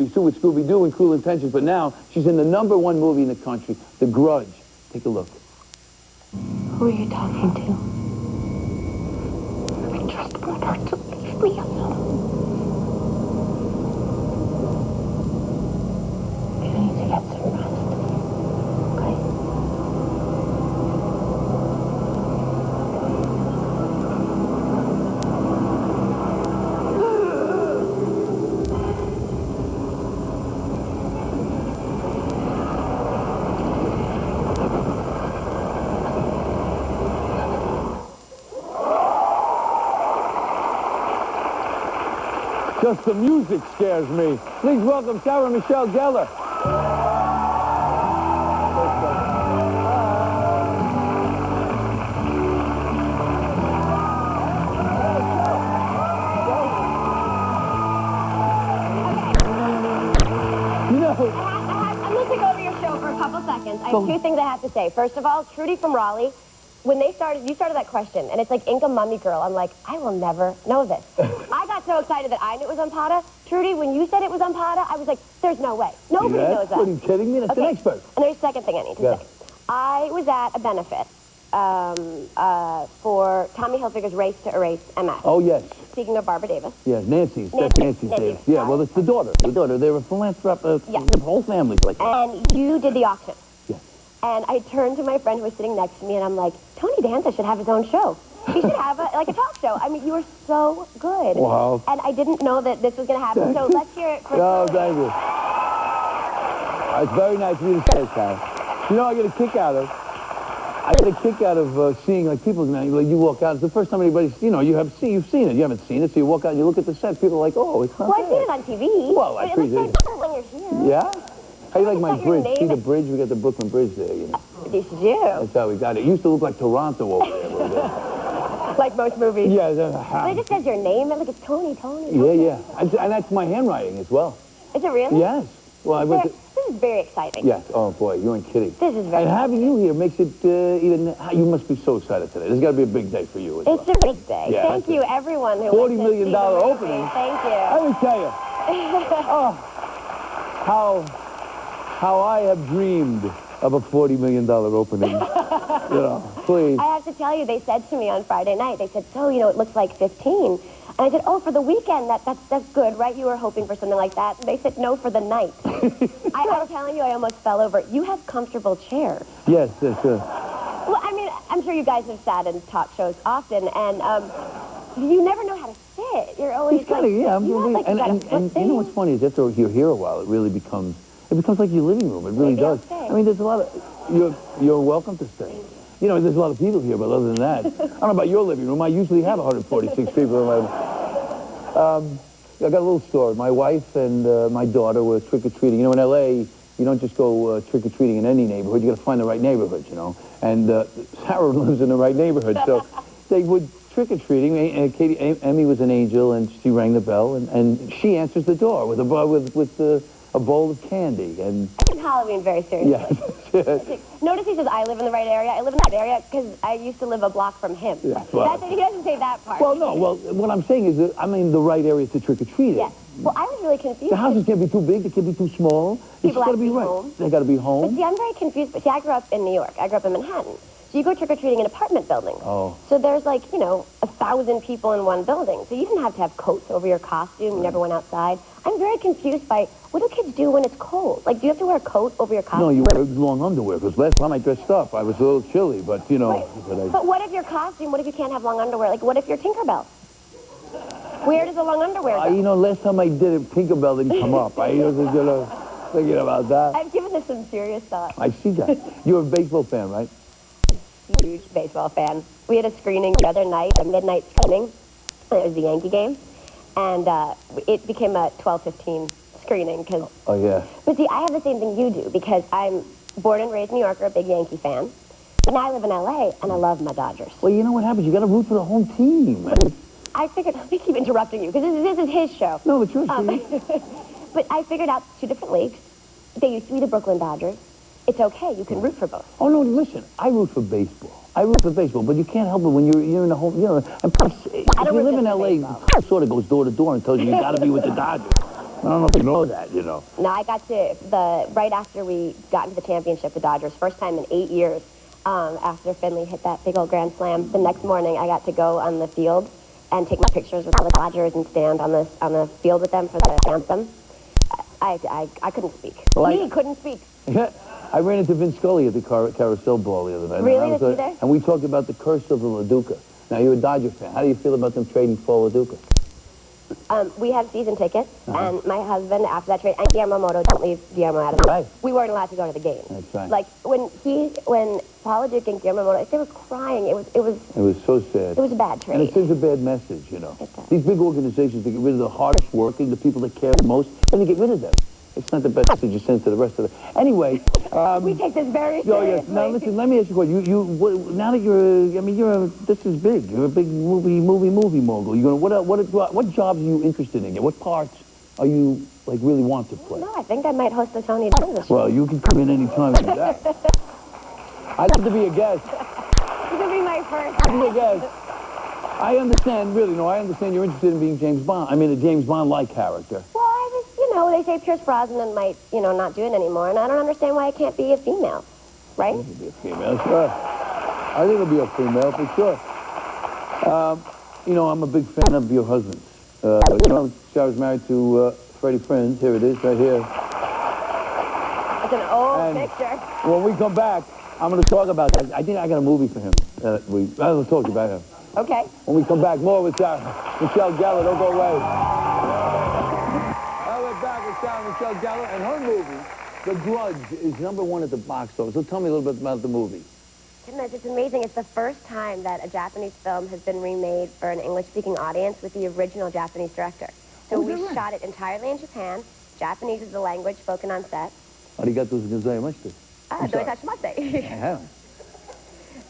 She's too with Scooby-Doo and Cruel Intentions, but now she's in the #1 movie in the country, The Grudge. Take a look. Who are you talking to? I just want her to leave me alone. You need to get some rest. Okay? Just the music scares me. Please welcome Sarah Michelle Gellar. You know, I'm going to take over your show for a couple seconds. I have 2 things I have to say. First of all, Trudy from Raleigh, when you started that question, and it's like Inca Mummy Girl, I'm like, I will never know this. I got so excited that I knew it was Ampata. Trudy, when you said it was Ampata, I was like, there's no way. Nobody knows that. What, are you kidding me? That's an expert. And there's a second thing I need to say. I was at a benefit for Tommy Hilfiger's Race to Erase MS. Oh, yes. Speaking of Barbara Davis. Yes, Nancy's. That's Nancy's Davis. Yeah, well, it's the daughter. The daughter. They're a philanthropist. The whole family. And you did the auction. Yes. And I turned to my friend who was sitting next to me, and I'm like, Tony Danza should have his own show. He should have a talk show. I mean, you were so good. Wow. And I didn't know that this was going to happen, so let's hear it for Oh, thank you. It's very nice of you to say, Sarah. You know, I get a kick out of seeing, like, people, like, you walk out. It's the first time anybody's, you've seen it. You haven't seen it, so you walk out and you look at the set. People are like, oh, it's not Well, I've seen it on TV. Well, I appreciate it. When you're here. Yeah? How do you like my bridge? name. See the bridge? We got the Brooklyn Bridge there, you know. This is you. That's how we got it. It used to look like Toronto over there. Like most movies. Yeah. But it just says your name, and like it's Tony. Yeah. And that's my handwriting as well. Is it really? Yes. Well, This is very exciting. Yes. Oh, boy, you ain't kidding. This is very And having you here makes it even... You must be so excited today. This has got to be a big day for you as well. It's a big day. Yeah, Thank you, everyone who $40 million opening. Thank you. Let me tell you. How I have dreamed of a $40 million opening. Please. I have to tell you, they said to me on Friday night, they said, so, it looks like 15. And I said, oh, for the weekend, that's good, right? You were hoping for something like that. And they said, no, for the night. I'm telling you, I almost fell over. You have comfortable chairs. Yes, that's Well, I mean, I'm sure you guys have sat in talk shows often, and you never know how to sit. You're always kind of, yeah. And you know what's funny is after you're here a while, it really becomes like your living room. It really does. I mean, there's a lot of... You're welcome to stay. There's a lot of people here, but other than that, I don't know about your living room. I usually have 146 people in my... I got a little story. My wife and my daughter were trick-or-treating. In L.A., you don't just go trick-or-treating in any neighborhood. You got to find the right neighborhood, And Sarah lives in the right neighborhood, so they would trick-or-treating. Emmy was an angel, and she rang the bell, and she answers the door with a bowl of candy. And I take Halloween very seriously. Yes. Notice he says, I live in the right area. I live in the right area because I used to live a block from him. Yeah, well, he doesn't say that part. Well, no. Well, what I'm saying is that I'm in the right area to trick-or-treat. Yes. Well, I was really confused. The houses can't be too big. They can't be too small. It's got to be right. Home. They got to be home. But see, I'm very confused. But see, I grew up in New York. I grew up in Manhattan. So you go trick-or-treating in apartment buildings. Oh. So there's like, 1,000 people in one building. So you didn't have to have coats over your costume. You never went outside. I'm very confused by, what do kids do when it's cold? Like, do you have to wear a coat over your costume? No, you wear long underwear. Because last time I dressed up, I was a little chilly. But, Right. But what if your costume, what if you can't have long underwear? Like, what if you're Tinkerbell? Where does the long underwear go? Last time I did it, Tinkerbell didn't come up. I was thinking about that. I've given this some serious thought. I see that. You're a baseball fan, right? Huge baseball fan. We had a screening the other night, a midnight screening. It was the Yankee game. And it became a 12:15 screening. Oh, yeah. But see, I have the same thing you do because I'm born and raised in New York, a big Yankee fan. But now I live in L.A. and I love my Dodgers. Well, you know what happens? You got to root for the home team. I figured, let me keep interrupting you because this is his show. No, it's yours. But I figured out 2 different leagues. They used to be the Brooklyn Dodgers. It's okay. You can root for both. Oh, no, listen. I root for baseball. But you can't help it when you're in the home, and plus, if you live in L.A., it sort of goes door to door and tells you got to be with the Dodgers. I don't know if you know that, you know. No, I got to right after we got into the championship, the Dodgers, first time in 8 years, after Finley hit that big old grand slam. The next morning, I got to go on the field and take my pictures with all the Dodgers and stand on the field with them for the anthem. I couldn't speak. Well, Couldn't speak. I ran into Vince Scully at the Carousel Ball the other night. Really? Was he there? And we talked about the curse of the LaDuca. Now, you're a Dodger fan. How do you feel about them trading for LaDuca? We have season tickets, and my husband, after that trade, and Guillermo Moto, don't leave Guillermo out of it. Right. We weren't allowed to go to the game. That's right. Like, when Paul LaDuca and Guillermo Moto, they were crying. It was so sad. It was a bad trade. And it sends a bad message, you know. It does. These big organizations, they get rid of the hardest working, the people that care the most, and they get rid of them. It's not the best message you send to the rest of them. Anyway. We take this very seriously. Oh, yes. Now, listen, let me ask you a question. Now that this is big. You're a big movie mogul. What jobs are you interested in? What parts are you, like, really want to play? No, I think I might host the Tony Danza Show. Well, you can come in any time to do that. I'd love to be a guest. You can be my first. I'd be a guest. I understand, really, I understand you're interested in being James Bond. I mean, a James Bond-like character. Well, they say Pierce Brosnan might, not do it anymore, and I don't understand why it can't be a female, right? It could be a female, sure. I think it'll be a female for sure. I'm a big fan of your husband. I was married to Freddie Prinze. Here it is, right here. It's an old picture. When we come back, I'm going to talk about that. I think I got a movie for him. I'll talk about him. Okay. When we come back, more with Michelle Gellar. Don't go away. We're back with Michelle Gellar, and her movie, The Grudge, is #1 at the box office. So tell me a little bit about the movie. Goodness, it's amazing. It's the first time that a Japanese film has been remade for an English-speaking audience with the original Japanese director. So we shot it entirely in Japan. Japanese is the language spoken on set. Arigato gozaimasu. Don't touch mustache. I haven't.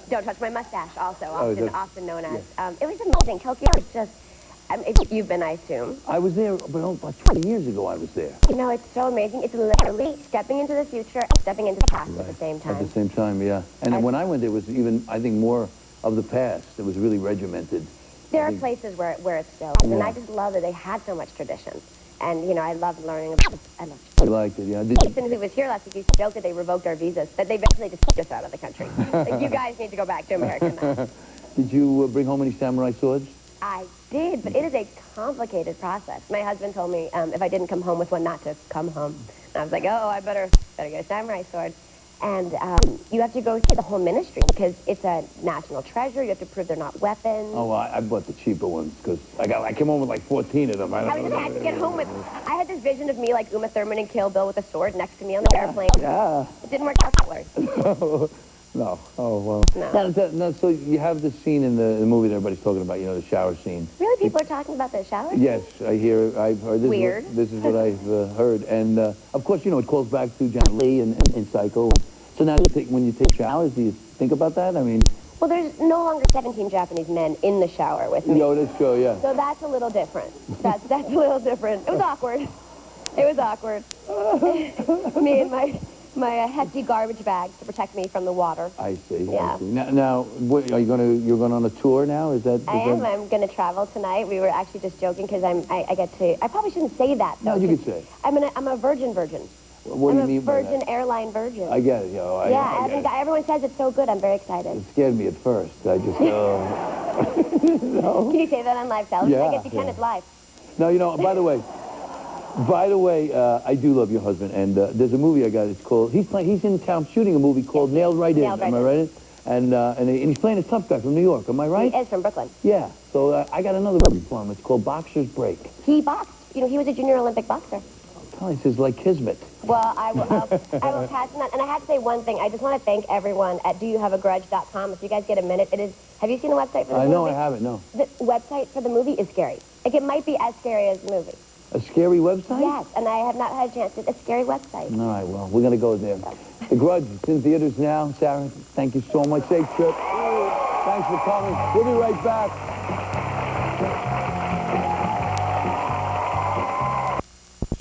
Don't touch my mustache, also, often known as. Yeah. It was amazing. Tokyo was just... you've been, I assume. I was there, but about 20 years ago I was there. It's so amazing. It's literally stepping into the future and stepping into the past at the same time. At the same time, yeah. And then when I went there, was even, I think, more of the past. It was really regimented. There are places where it's still, and I just love that they had so much tradition. And, I love learning about it. I loved it. I liked it, yeah. Jason, who was here last week, he joked that they revoked our visas, that they basically just kicked us out of the country. Like, you guys need to go back to America now. Did you bring home any samurai swords? I did, but it is a complicated process. My husband told me if I didn't come home with one, not to come home. And I was like, oh, I better get a samurai sword. And you have to go through the whole ministry because it's a national treasure. You have to prove they're not weapons. Oh, I bought the cheaper ones because I came home with like 14 of them. I had to get home with... I had this vision of me like Uma Thurman and Kill Bill with a sword next to me on the airplane. Yeah. It didn't work out that way. No. Oh, well. No. No, so you have this scene in the movie that everybody's talking about, the shower scene. Really? People are talking about the shower scene? Yes, I've heard this. Weird. This is what I've heard. And, of course, it calls back to Janet Leigh and Psycho. So now when you take showers, do you think about that? I mean... Well, there's no longer 17 Japanese men in the shower with me. No, that's true, yeah. So that's a little different. That's a little different. It was awkward. It was awkward. Me and my hefty garbage bags to protect me from the water. I see. Yeah. I see. Now, what, you're going on a tour now? I am. I'm going to travel tonight. We were actually just joking because I get to... I probably shouldn't say that, though. No, you could say. I'm a virgin. What do you mean by that? Virgin airline virgin. I get it, Everyone says it's so good. I'm very excited. It scared me at first. I just, no. Can you say that on live television? Yeah, I guess you can. It's live. No, by the way, I do love your husband, and there's a movie I got. It's called. He's in town shooting a movie called Nailed Right In. Am I right? And he's playing a tough guy from New York. Am I right? He is from Brooklyn. Yeah. So I got another movie for him. It's called Boxer's Break. He boxed. He was a junior Olympic boxer. He says like Kismet. Well, I will pass on that. And I have to say one thing. I just want to thank everyone at doyouhaveagrudge.com. If you guys get a minute, it is. Have you seen the website for the movie? I know I haven't. No. The website for the movie is scary. Like it might be as scary as the movie. A scary website? Yes, and I have not had a chance. It's a scary website. All right, well, we're going to go there. The Grudge, it's in theaters now. Sarah, thank you so much. Safe trip. Thanks for coming. We'll be right back.